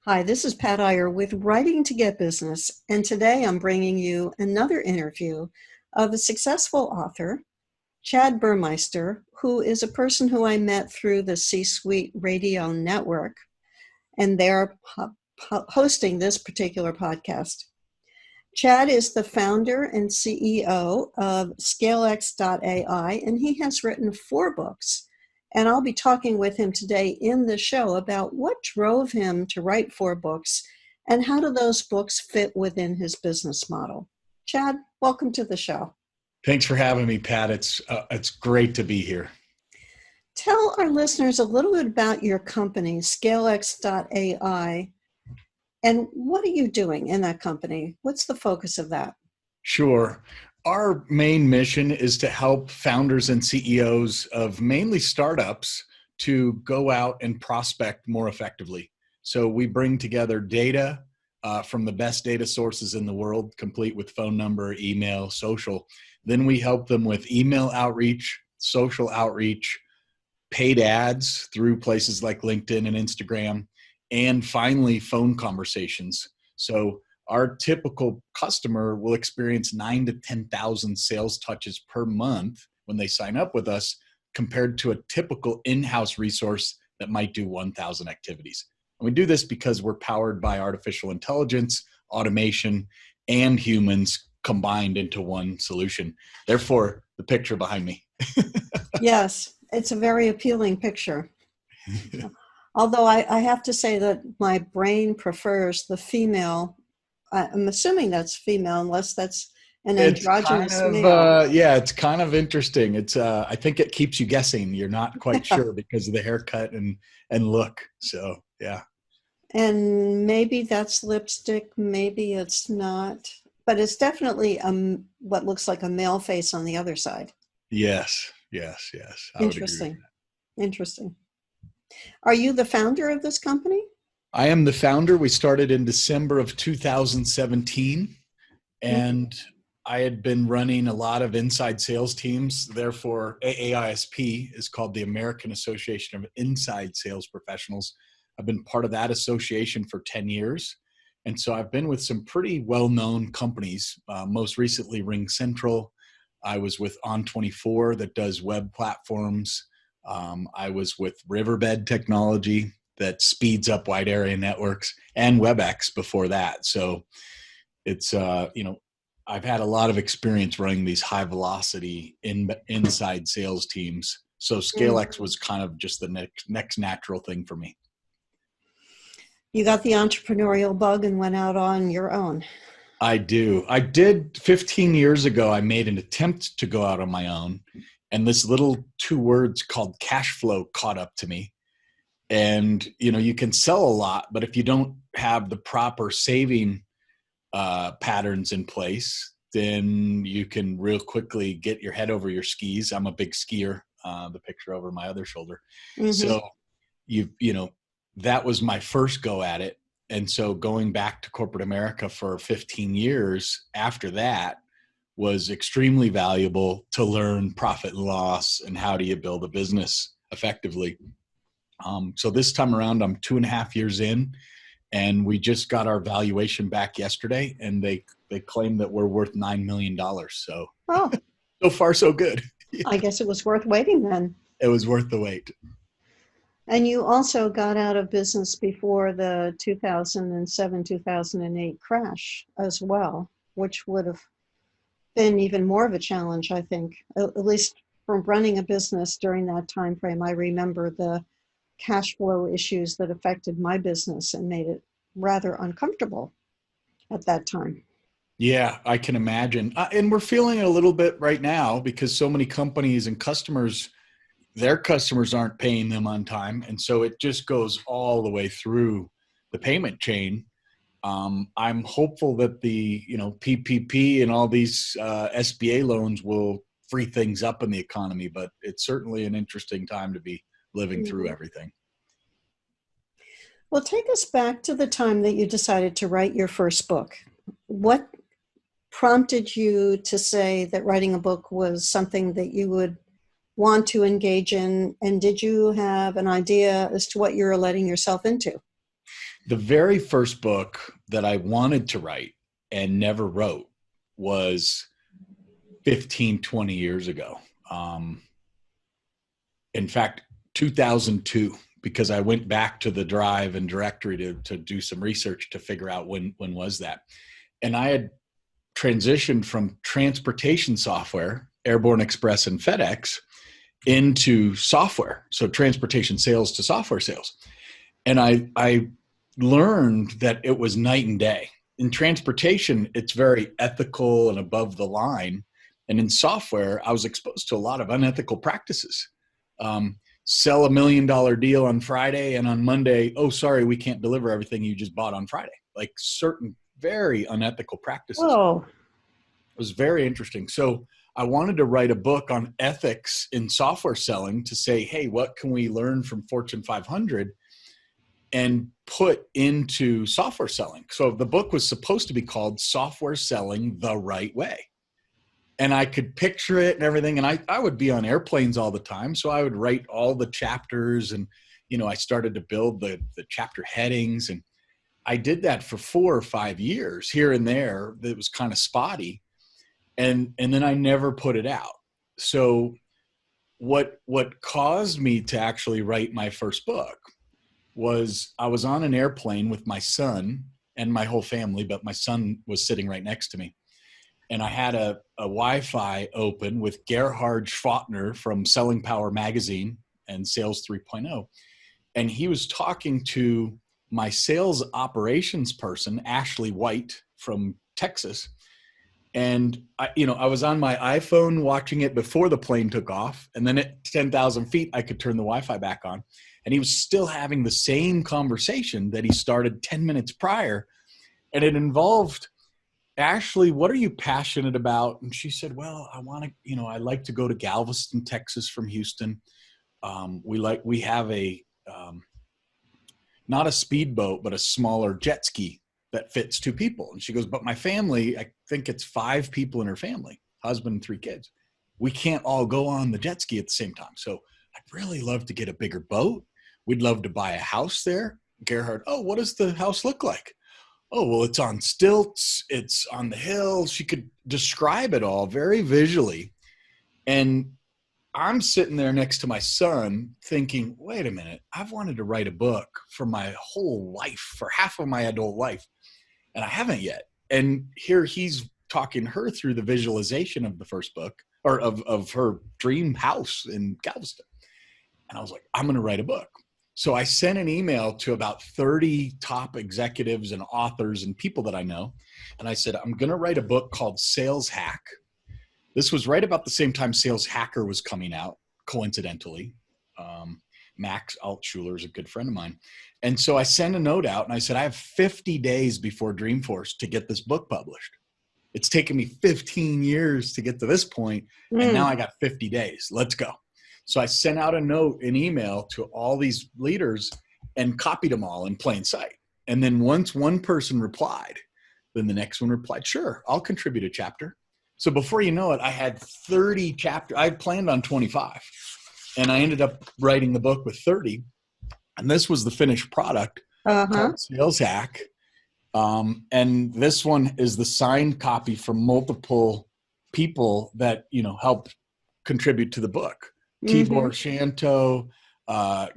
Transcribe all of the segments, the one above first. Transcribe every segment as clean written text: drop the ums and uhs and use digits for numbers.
Hi, this is Pat Iyer with Writing to Get Business, and today I'm bringing you another interview of a successful author, Chad Burmeister, who is a person who I met through the C-Suite Radio Network, and they're hosting this particular podcast. Chad is the founder and CEO of ScaleX.ai, and he has written 4 books. And I'll be talking with him today in the show about what drove him to write 4 books and how do those books fit within his business model. Chad, welcome to the show. Thanks for having me, Pat. It's great to be here. Tell our listeners a little bit about your company, ScaleX.ai, and what are you doing in that company? What's the focus of that? Sure. Our main mission is to help founders and CEOs of mainly startups to go out and prospect more effectively. So we bring together data from the best data sources in the world, complete with phone number, email, social. Then we help them with email outreach, social outreach, paid ads through places like LinkedIn and Instagram, and finally phone conversations. So our typical customer will experience 9,000 to 10,000 sales touches per month when they sign up with us, compared to a typical in-house resource that might do 1,000 activities. And we do this because we're powered by artificial intelligence, automation, and humans combined into one solution. Therefore, the picture behind me. Yes, it's a very appealing picture. Although I have to say that my brain prefers the female. I'm assuming that's female, unless that's an androgynous male. Yeah, it's kind of interesting. It's I think it keeps you guessing. You're not quite sure because of the haircut and look. So yeah. And maybe that's lipstick, maybe it's not, but it's definitely what looks like a male face on the other side. Yes. I would agree with that. Interesting. Are you the founder of this company? I am the founder. We started in December of 2017, and I had been running a lot of inside sales teams. Therefore, AAISP is called the American Association of Inside Sales Professionals. I've been part of that association for 10 years. And so I've been with some pretty well-known companies, most recently Ring Central. I was with On24 that does web platforms. I was with Riverbed Technology that speeds up wide area networks, and WebEx before that. So it's, I've had a lot of experience running these high velocity inside sales teams. So ScaleX was kind of just the next natural thing for me. You got the entrepreneurial bug and went out on your own. I do. I did 15 years ago. I made an attempt to go out on my own, and this little 2 words called cash flow caught up to me. And, you can sell a lot, but if you don't have the proper saving patterns in place, then you can real quickly get your head over your skis. I'm a big skier, the picture over my other shoulder. Mm-hmm. So that was my first go at it. And so going back to corporate America for 15 years after that was extremely valuable to learn profit and loss and how do you build a business effectively. So this time around, I'm 2.5 years in, and we just got our valuation back yesterday, and they claim that we're worth $9 million. So, so far, so good. Yeah. I guess it was worth waiting then. It was worth the wait. And you also got out of business before the 2007-2008 crash as well, which would have been even more of a challenge, I think, at least from running a business during that time frame. I remember the cash flow issues that affected my business and made it rather uncomfortable at that time. Yeah, I can imagine. And we're feeling it a little bit right now because so many companies and customers, their customers aren't paying them on time. And so it just goes all the way through the payment chain. I'm hopeful that the PPP and all these SBA loans will free things up in the economy, but it's certainly an interesting time to be living through everything. Well, take us back to the time that you decided to write your first book. What prompted you to say that writing a book was something that you would want to engage in? And did you have an idea as to what you were letting yourself into? The very first book that I wanted to write and never wrote was 15, 20 years ago. In fact, 2002, because I went back to the drive and directory to do some research to figure out when was that. And I had transitioned from transportation software, Airborne Express and FedEx, into software. So transportation sales to software sales. And I learned that it was night and day. In transportation, it's very ethical and above the line. And in software, I was exposed to a lot of unethical practices. Sell $1 million deal on Friday, and on Monday, oh, sorry, we can't deliver everything you just bought on Friday. Like certain very unethical practices. Whoa. It was very interesting. So I wanted to write a book on ethics in software selling to say, hey, what can we learn from Fortune 500 and put into software selling? So the book was supposed to be called Software Selling the Right Way. And I could picture it and everything. And I would be on airplanes all the time. So I would write all the chapters, and, I started to build the chapter headings. And I did that for 4 or 5 years here and there. It was kind of spotty. And then I never put it out. So what caused me to actually write my first book was I was on an airplane with my son and my whole family, but my son was sitting right next to me. And I had a Wi-Fi open with Gerhard Schwattner from Selling Power Magazine and Sales 3.0. And he was talking to my sales operations person, Ashley White from Texas. And I was on my iPhone watching it before the plane took off. And then at 10,000 feet, I could turn the Wi-Fi back on. And he was still having the same conversation that he started 10 minutes prior. And it involved, Ashley, what are you passionate about? And she said, well, I like to go to Galveston, Texas from Houston. We have not a speedboat, but a smaller jet ski that fits 2 people. And she goes, but my family, I think it's 5 people in her family, husband and 3 kids. We can't all go on the jet ski at the same time. So I'd really love to get a bigger boat. We'd love to buy a house there. Gerhard, oh, what does the house look like? Oh, well, it's on stilts. It's on the hill. She could describe it all very visually. And I'm sitting there next to my son thinking, wait a minute, I've wanted to write a book for my whole life, for half of my adult life, and I haven't yet. And here he's talking her through the visualization of the first book, or of her dream house in Galveston. And I was like, I'm going to write a book. So I sent an email to about 30 top executives and authors and people that I know. And I said, I'm going to write a book called Sales Hack. This was right about the same time Sales Hacker was coming out, coincidentally. Max Altschuler is a good friend of mine. And so I sent a note out and I said, I have 50 days before Dreamforce to get this book published. It's taken me 15 years to get to this point, and now I got 50 days. Let's go. So I sent out a note, an email to all these leaders and copied them all in plain sight. And then once one person replied, then the next one replied, sure, I'll contribute a chapter. So before you know it, I had 30 chapters. I planned on 25, and I ended up writing the book with 30. And this was the finished product called Sales Hack. And this one is the signed copy from multiple people that, helped contribute to the book. Tibor Shanto,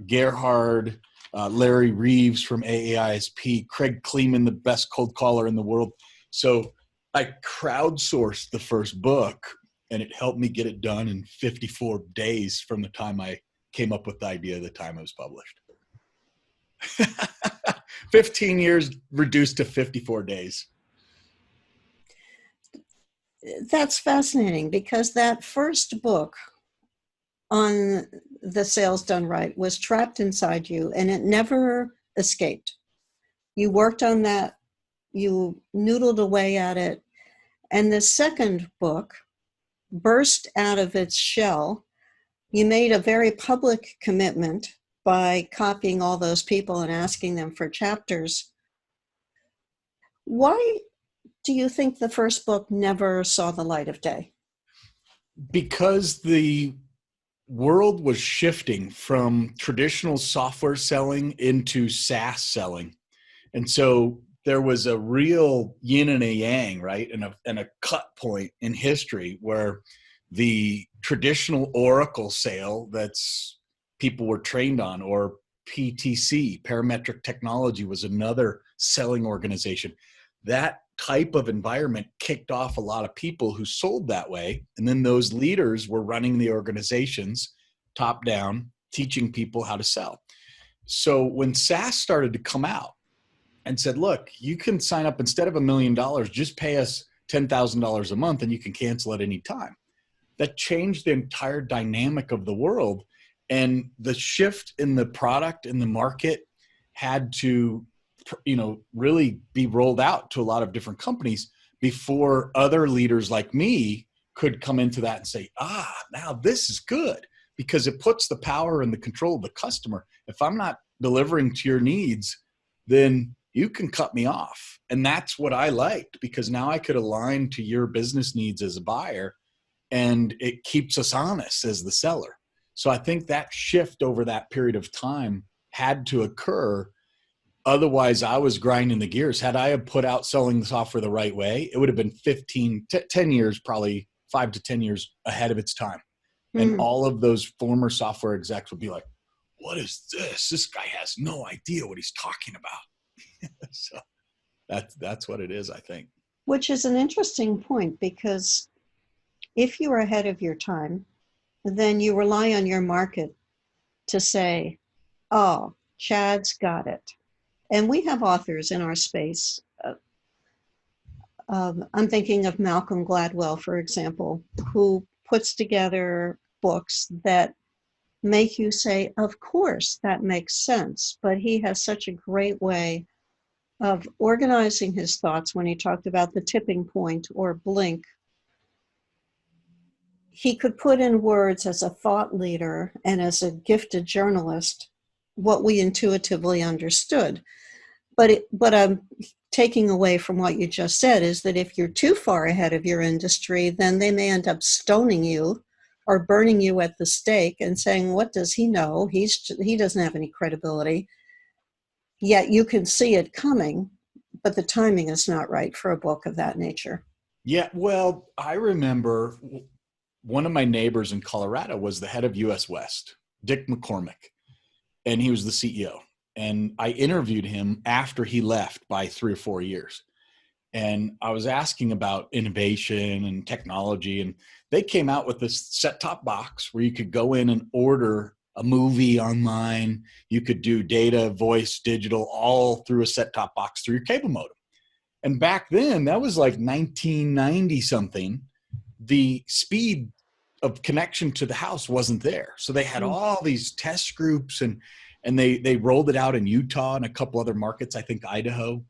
Gerhard, Larry Reeves from AAISP, Craig Kleeman, the best cold caller in the world. So I crowdsourced the first book, and it helped me get it done in 54 days from the time I came up with the idea to the time it was published. 15 years reduced to 54 days. That's fascinating, because that first book on the sales done right was trapped inside you, and it never escaped. You worked on that, you noodled away at it, and the second book burst out of its shell. You made a very public commitment by copying all those people and asking them for chapters. Why do you think the first book never saw the light of day? Because the world was shifting from traditional software selling into SaaS selling. And so there was a real yin and a yang, right? And a cut point in history where the traditional Oracle sale that's people were trained on, or PTC, parametric technology, was another selling organization. That type of environment kicked off a lot of people who sold that way. And then those leaders were running the organizations top down, teaching people how to sell. So when SaaS started to come out and said, look, you can sign up instead of $1 million, just pay us $10,000 a month and you can cancel at any time. That changed the entire dynamic of the world. And the shift in the product in the market had to, really be rolled out to a lot of different companies before other leaders like me could come into that and say, now this is good, because it puts the power and the control of the customer. If I'm not delivering to your needs, then you can cut me off. And that's what I liked, because now I could align to your business needs as a buyer, and it keeps us honest as the seller. So I think that shift over that period of time had to occur. Otherwise, I was grinding the gears. Had I have put out selling the software the right way, it would have been 10 years, probably 5 to 10 years ahead of its time. And all of those former software execs would be like, what is this? This guy has no idea what he's talking about. So that's what it is, I think. Which is an interesting point, because if you are ahead of your time, then you rely on your market to say, oh, Chad's got it. And we have authors in our space. I'm thinking of Malcolm Gladwell, for example, who puts together books that make you say, of course, that makes sense. But he has such a great way of organizing his thoughts. When he talked about the tipping point or blink, he could put in words as a thought leader and as a gifted journalist what we intuitively understood. But I'm taking away from what you just said is that if you're too far ahead of your industry, then they may end up stoning you or burning you at the stake and saying, what does he know? He doesn't have any credibility. Yet you can see it coming, but the timing is not right for a book of that nature. Yeah, well, I remember one of my neighbors in Colorado was the head of US West, Dick McCormick, and he was the CEO. And I interviewed him after he left by 3 or 4 years. And I was asking about innovation and technology. And they came out with this set-top box where you could go in and order a movie online. You could do data, voice, digital, all through a set-top box through your cable modem. And back then, that was like 1990 something. The speed of connection to the house wasn't there. So they had all these test groups, and they rolled it out in Utah and a couple other markets, I think Idaho,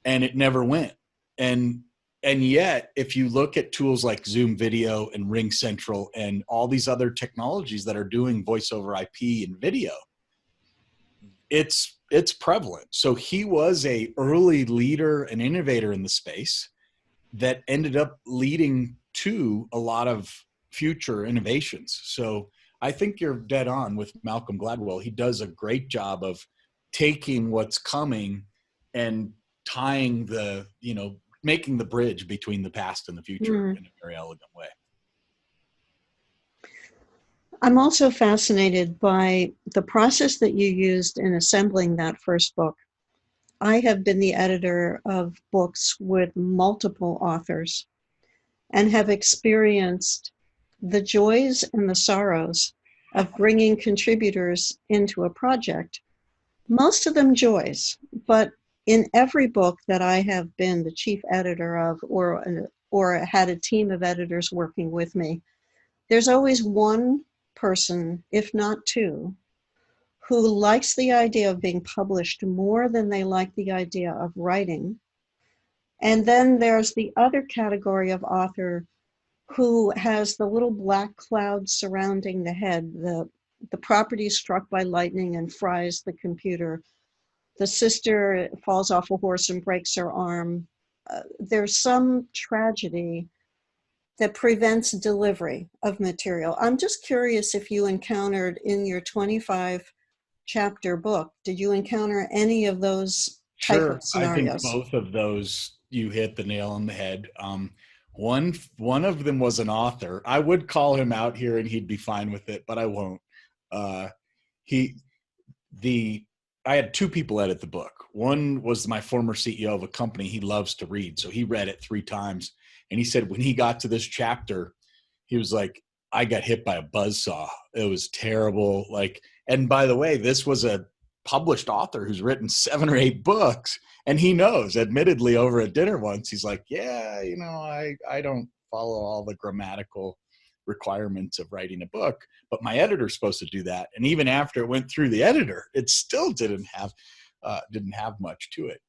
and it never went. And yet, if you look at tools like Zoom Video and Ring Central and all these other technologies that are doing voice over IP and video, it's prevalent. So he was a early leader and innovator in the space that ended up leading to a lot of future innovations. So I think you're dead on with Malcolm Gladwell. He does a great job of taking what's coming and tying making the bridge between the past and the future in a very elegant way. I'm also fascinated by the process that you used in assembling that first book. I have been the editor of books with multiple authors and have experienced the joys and the sorrows of bringing contributors into a project. Most of them joys, but in every book that I have been the chief editor of or had a team of editors working with me, there's always one person, if not two, who likes the idea of being published more than they like the idea of writing. And then there's the other category of author who has the little black cloud surrounding the head, the property struck by lightning and fries the computer. The sister falls off a horse and breaks her arm. There's some tragedy that prevents delivery of material. I'm just curious if you encountered in your 25 chapter book, did you encounter any of those type of Sure. I think scenarios. both of those you hit the nail on the head. One of them was an author. I would call him out here and he'd be fine with it, but I won't. Uh, he the I had two people edit the book. One was my former CEO of a company. He loves to read, so he read it 3 times, and he said when he got to this chapter, he was like, "I got hit by a buzzsaw. It was terrible." Like, and by the way, this was a published author who's written 7 or 8 books, and he knows. Admittedly, over at dinner once, he's like, "Yeah, I don't follow all the grammatical requirements of writing a book, but my editor's supposed to do that." And even after it went through the editor, it still didn't have much to it.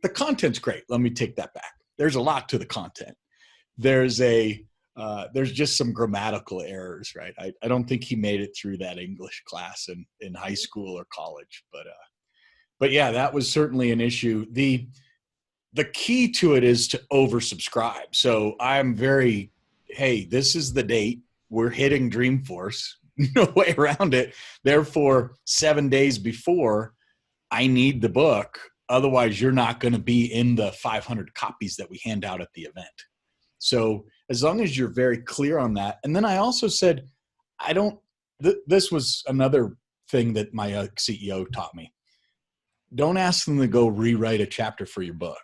The content's great. Let me take that back. There's a lot to the content. There's just some grammatical errors, right? I don't think he made it through that English class in high school or college, but yeah, that was certainly an issue. The key to it is to oversubscribe. So I'm very, hey, this is the date. We're hitting Dreamforce. No way around it. Therefore, 7 days before, I need the book. Otherwise, you're not going to be in the 500 copies that we hand out at the event. So as long as you're very clear on that. And then I also said, this was another thing that my CEO taught me. Don't ask them to go rewrite a chapter for your book.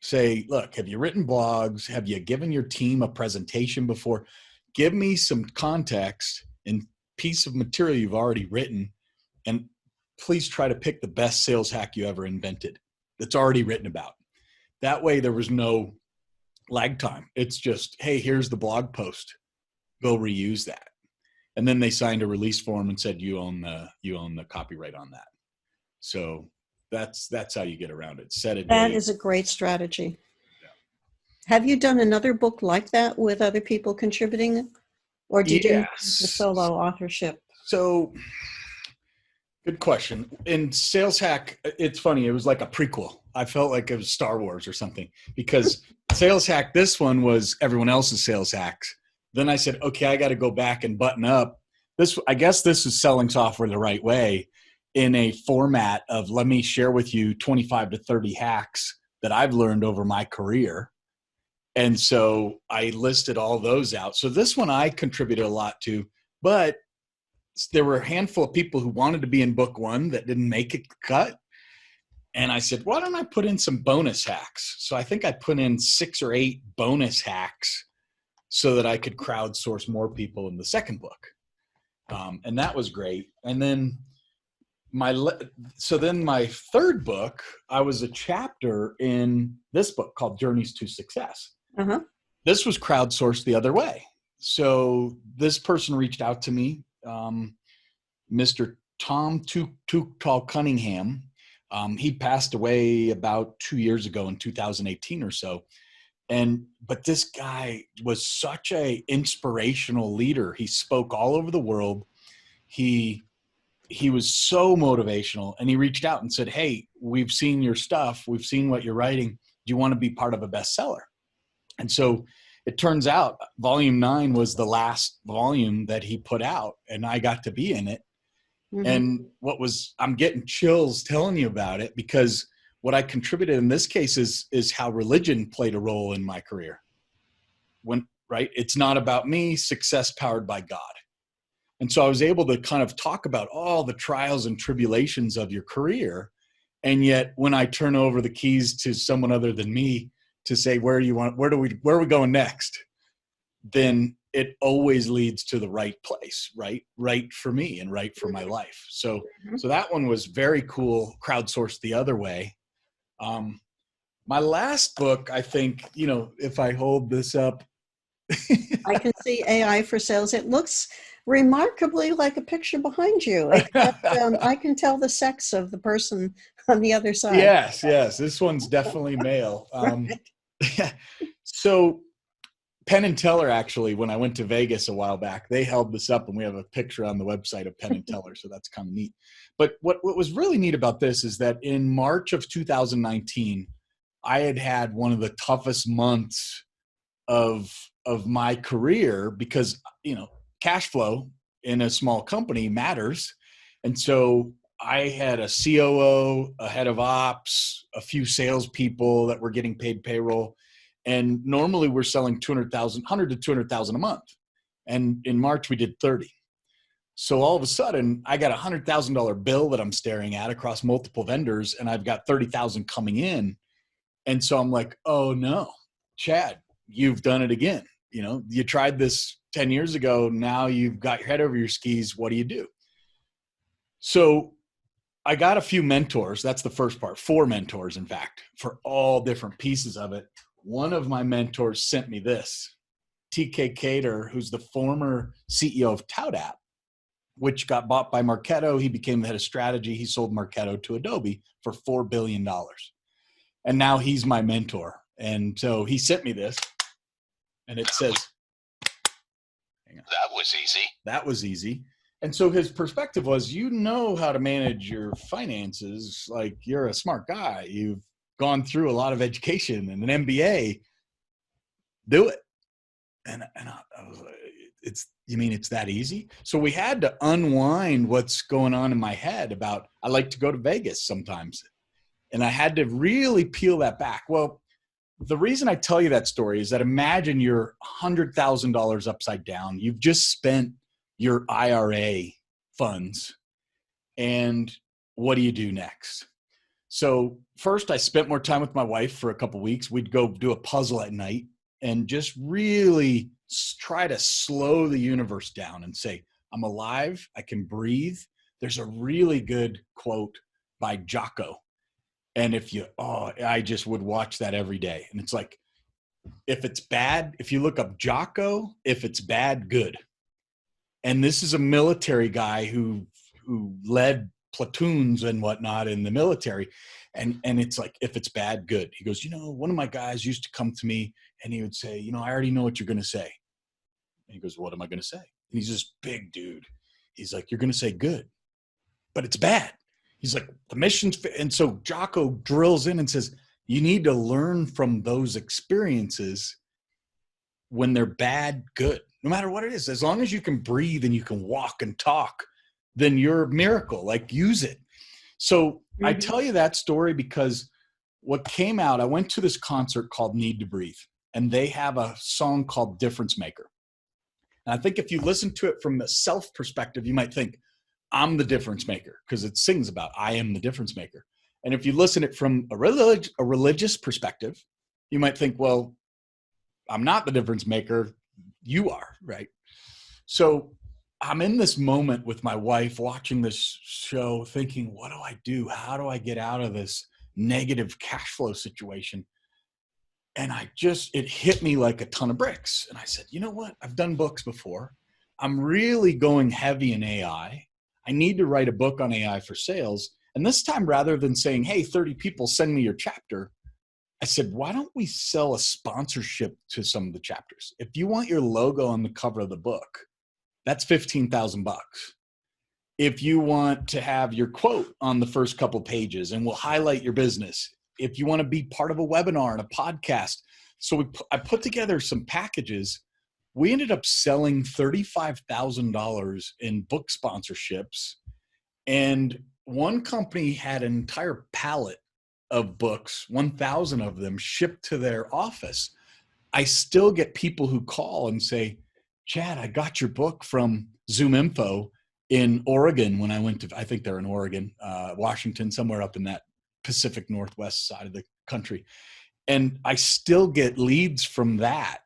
Say, look, have you written blogs? Have you given your team a presentation before? Give me some context and piece of material you've already written, and please try to pick the best sales hack you ever invented that's already written about. That way there was no lag time. It's just, hey, here's the blog post. Go reuse that. And then they signed a release form and said, you own the copyright on that. So that's how you get around it. Set a date. That is a great strategy. Yeah. Have you done another book like that with other people contributing, or did you do the solo authorship? So good question. In Sales Hack, it's funny. It was like a prequel. I felt like it was Star Wars or something, because Sales Hack, this one was everyone else's sales hacks. Then I said, okay, I got to go back and button up this. I guess this is selling software the right way, in a format of, let me share with you 25 to 30 hacks that I've learned over my career. And so I listed all those out. So this one I contributed a lot to, but there were a handful of people who wanted to be in book one that didn't make it cut. And I said, why don't I put in some bonus hacks? So I think I put in 6 or 8 bonus hacks so that I could crowdsource more people in the second book. And that was great. And then my third book, I was a chapter in this book called Journeys to Success. Uh-huh. This was crowdsourced the other way. So this person reached out to me, Mr. Tom Too Tall Cunningham. He passed away about 2 years ago in 2018 or so. But this guy was such a inspirational leader. He spoke all over the world. He was so motivational, and he reached out and said, hey, we've seen your stuff. We've seen what you're writing. Do you want to be part of a bestseller? And so it turns out volume 9 was the last volume that he put out, and I got to be in it. Mm-hmm. And I'm getting chills telling you about it, because what I contributed in this case is how religion played a role in my career. Right? It's not about me, success powered by God. And so I was able to kind of talk about all the trials and tribulations of your career. And yet when I turn over the keys to someone other than me to say, where are we going next? Then it always leads to the right place, right for me and right for my life. So that one was very cool, crowdsourced the other way. My last book, I think, if I hold this up, I can see AI for Sales. It looks remarkably like a picture behind you, except I can tell the sex of the person on the other side. Yes. This one's definitely male. Right. So Penn and Teller, actually, when I went to Vegas a while back, they held this up, and we have a picture on the website of Penn and Teller, so that's kind of neat. But what was really neat about this is that in March of 2019, I had one of the toughest months of my career, because cash flow in a small company matters. And so I had a COO, a head of ops, a few salespeople that were getting paid payroll. And normally we're selling 100 to 200,000 a month. And in March we did 30. So all of a sudden I got $100,000 bill that I'm staring at across multiple vendors, and I've got 30,000 coming in. And so I'm like, oh no, Chad, you've done it again. You know, you tried this 10 years ago. Now you've got your head over your skis. What do you do? So I got a few mentors. That's the first part. 4 mentors, in fact, for all different pieces of it. One of my mentors sent me this. TK Cater, who's the former CEO of ToutApp, which got bought by Marketo. He became the head of strategy. He sold Marketo to Adobe for $4 billion. And now he's my mentor. And so he sent me this, and it says, hang on. That was easy. That was easy. And so his perspective was, you know how to manage your finances. Like, you're a smart guy. You've gone through a lot of education and an MBA. Do it. And I was like, you mean it's that easy? So we had to unwind what's going on in my head about, I like to go to Vegas sometimes. And I had to really peel that back. Well, the reason I tell you that story is that imagine you're $100,000 upside down. You've just spent your IRA funds. And what do you do next? So first I spent more time with my wife for a couple of weeks. We'd go do a puzzle at night and just really try to slow the universe down and say, I'm alive. I can breathe. There's a really good quote by Jocko. And I just would watch that every day. And it's like, if it's bad, if you look up Jocko, if it's bad, good. And this is a military guy who led platoons and whatnot in the military. And it's like, if it's bad, good. He goes, one of my guys used to come to me and he would say, I already know what you're going to say. And he goes, what am I going to say? And he's this big dude. He's like, you're going to say good, but it's bad. He's like, the mission's, and so Jocko drills in and says, you need to learn from those experiences when they're bad, good, no matter what it is. As long as you can breathe and you can walk and talk, then you're a miracle. Like, use it. So I tell you that story because what came out, I went to this concert called Need to Breathe, and they have a song called Difference Maker. And I think if you listen to it from the self perspective, you might think, I'm the difference maker, because it sings about I am the difference maker. And if you listen it from a religious perspective, you might think, well, I'm not the difference maker. You are, right? So I'm in this moment with my wife watching this show thinking, what do I do? How do I get out of this negative cash flow situation? And it hit me like a ton of bricks. And I said, you know what? I've done books before. I'm really going heavy in AI. I need to write a book on AI for sales. And this time, rather than saying, hey, 30 people, send me your chapter, I said, why don't we sell a sponsorship to some of the chapters? If you want your logo on the cover of the book, that's $15,000. If you want to have your quote on the first couple pages and we'll highlight your business, if you want to be part of a webinar and a podcast. So I put together some packages. We ended up selling $35,000 in book sponsorships. And one company had an entire pallet of books, 1,000 of them shipped to their office. I still get people who call and say, Chad, I got your book from Zoom Info in Oregon when I went to, I think they're in Oregon, Washington, somewhere up in that Pacific Northwest side of the country. And I still get leads from that.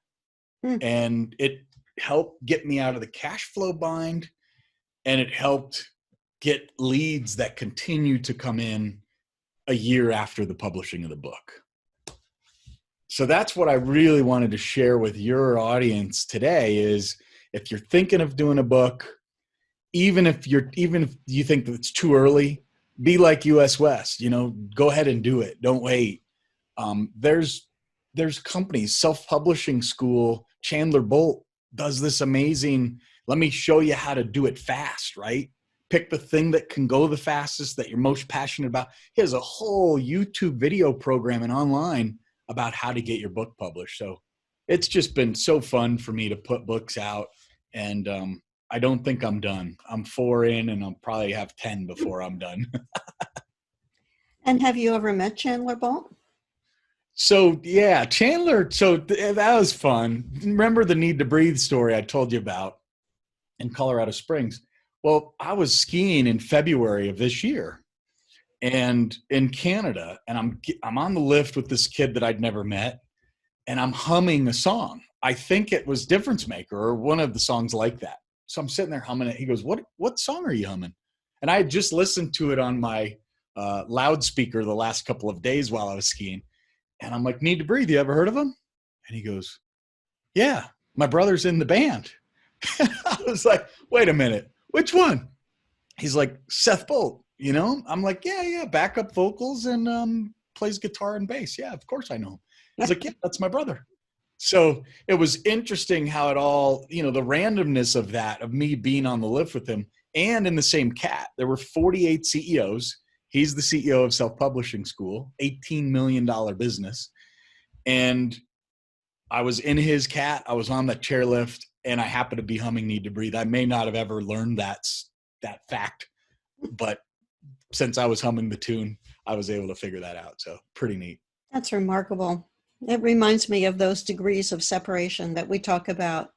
And it helped get me out of the cash flow bind, and it helped get leads that continue to come in a year after the publishing of the book. So that's what I really wanted to share with your audience today is, if you're thinking of doing a book, even if you think that it's too early, be like US West, go ahead and do it. Don't wait. There's companies, self-publishing school, Chandler Bolt does this amazing, let me show you how to do it fast, right? Pick the thing that can go the fastest, that you're most passionate about. He has a whole YouTube video program and online about how to get your book published. So it's just been so fun for me to put books out. And I don't think I'm done. I'm 4 in, and I'll probably have 10 before I'm done. And have you ever met Chandler Bolt? So yeah, Chandler. So that was fun. Remember the Need to Breathe story I told you about in Colorado Springs? Well, I was skiing in February of this year, and in Canada, and I'm on the lift with this kid that I'd never met, and I'm humming a song. I think it was Difference Maker or one of the songs like that. So I'm sitting there humming it. He goes, "What song are you humming?" And I had just listened to it on my loudspeaker the last couple of days while I was skiing. And I'm like, Need to Breathe. You ever heard of him? And he goes, yeah, my brother's in the band. I was like, wait a minute, which one? He's like, Seth Bolt, you know? I'm like, yeah, backup vocals and plays guitar and bass. Yeah, of course I know him. He's like, yeah, that's my brother. So it was interesting how it all, the randomness of that, of me being on the lift with him and in the same cat. There were 48 CEOs. He's the CEO of Self Publishing School, $18 million business. And I was in his cat. I was on that chairlift, and I happened to be humming Need to Breathe. I may not have ever learned that fact, but since I was humming the tune, I was able to figure that out. So pretty neat. That's remarkable. It reminds me of those degrees of separation that we talk about.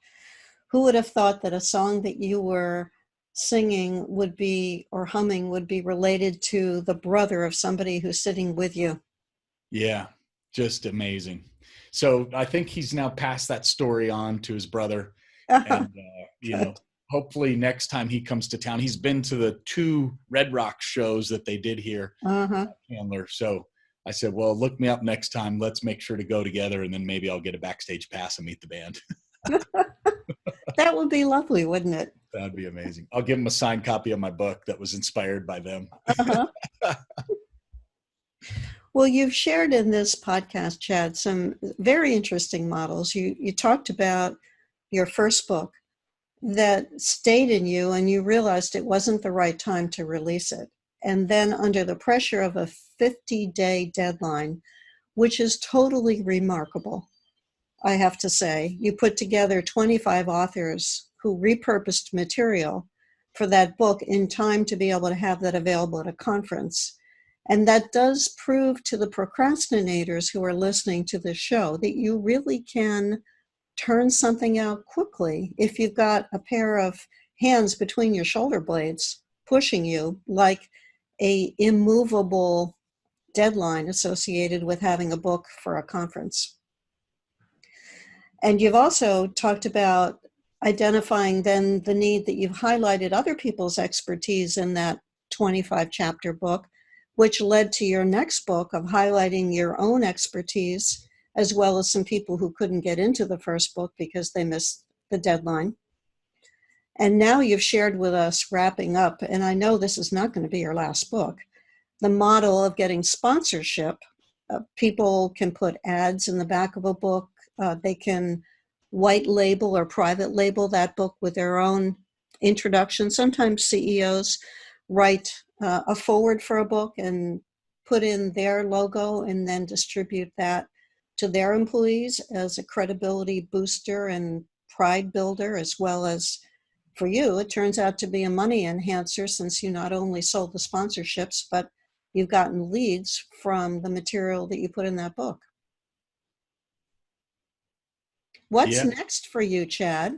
Who would have thought that a song that you were singing would be, or humming would be related to the brother of somebody who's sitting with you? Yeah, just amazing. So I think he's now passed that story on to his brother. And, Good. hopefully next time he comes to town, he's been to the 2 Red Rock shows that they did here, Uh-huh. Chandler. So I said, well, look me up next time. Let's make sure to go together. And then maybe I'll get a backstage pass and meet the band. That would be lovely, wouldn't it? That'd be amazing. I'll give him a signed copy of my book that was inspired by them. Uh-huh. Well, you've shared in this podcast, Chad, some very interesting models. You talked about your first book that stayed in you and you realized it wasn't the right time to release it. And then under the pressure of a 50-day deadline, which is totally remarkable, I have to say, you put together 25 authors who repurposed material for that book in time to be able to have that available at a conference. And that does prove to the procrastinators who are listening to this show that you really can turn something out quickly if you've got a pair of hands between your shoulder blades pushing you, like a immovable deadline associated with having a book for a conference. And you've also talked about identifying then the need that you've highlighted other people's expertise in that 25 chapter book, which led to your next book of highlighting your own expertise, as well as some people who couldn't get into the first book because they missed the deadline. And now you've shared with us, wrapping up, and I know this is not going to be your last book, the model of getting sponsorship. People can put ads in the back of a book. They can white label or private label that book with their own introduction. Sometimes CEOs write a foreword for a book and put in their logo and then distribute that to their employees as a credibility booster and pride builder, as well as for you, it turns out to be a money enhancer, since you not only sold the sponsorships, but you've gotten leads from the material that you put in that book. What's Yeah. next for you, Chad?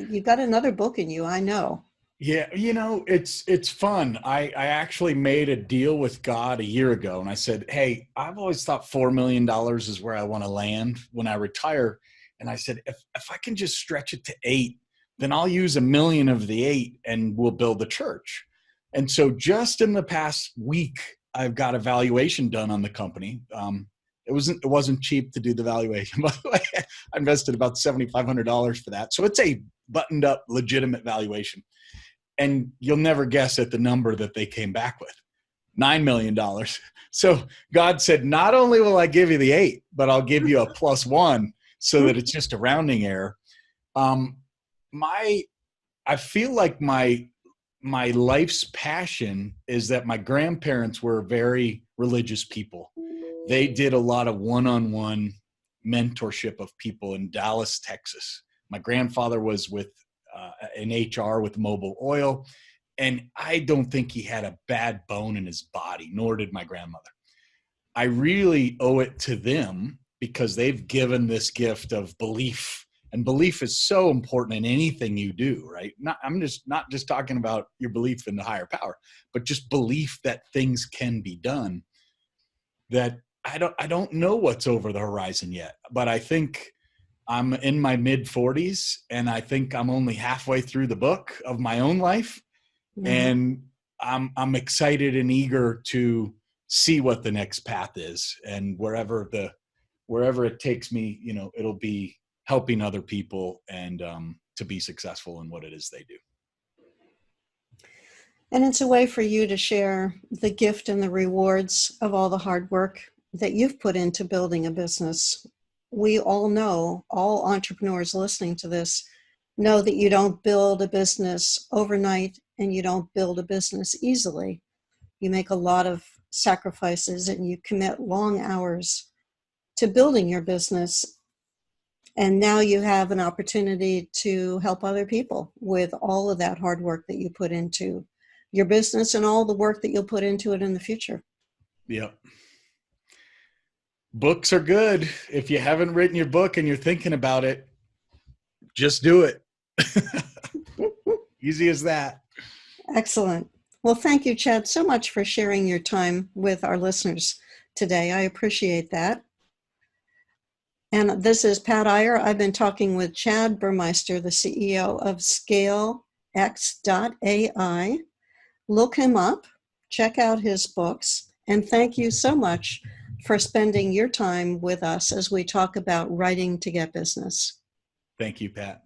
You've got another book in you, I know. Yeah, it's fun. I actually made a deal with God a year ago, and I said, hey, I've always thought $4 million is where I want to land when I retire. And I said, if I can just stretch it to 8, then I'll use $1 million of the 8 and we'll build the church. And so just in the past week, I've got a valuation done on the company. It wasn't cheap to do the valuation, by the way. I invested about $7,500 for that. So it's a buttoned up, legitimate valuation. And you'll never guess at the number that they came back with, $9 million. So God said, not only will I give you the 8, but I'll give you a +1 so that it's just a rounding error. I feel like my life's passion is that my grandparents were very religious people. They did a lot of one-on-one mentorship of people in Dallas, Texas. My grandfather was with in HR with Mobile Oil. And I don't think he had a bad bone in his body, nor did my grandmother. I really owe it to them because they've given this gift of belief. And belief is so important in anything you do, right? I'm not just talking about your belief in the higher power, but just belief that things can be done. That I don't know what's over the horizon yet, but I think I'm in my mid 40s and I think I'm only halfway through the book of my own life. Mhm. And I'm excited and eager to see what the next path is, and wherever it takes me, it'll be helping other people and to be successful in what it is they do. And it's a way for you to share the gift and the rewards of all the hard work that you've put into building a business. We all know, all entrepreneurs listening to this, know that you don't build a business overnight and you don't build a business easily. You make a lot of sacrifices and you commit long hours to building your business. And now you have an opportunity to help other people with all of that hard work that you put into your business and all the work that you'll put into it in the future. Yep. Books are good. If you haven't written your book and you're thinking about it, just do it. Easy as that. Excellent. Well, thank you, Chad, so much for sharing your time with our listeners today. I appreciate that. And this is Pat Iyer. I've been talking with Chad Burmeister, the CEO of ScaleX.ai. Look him up, check out his books, and thank you so much for spending your time with us as we talk about writing to get business. Thank you, Pat.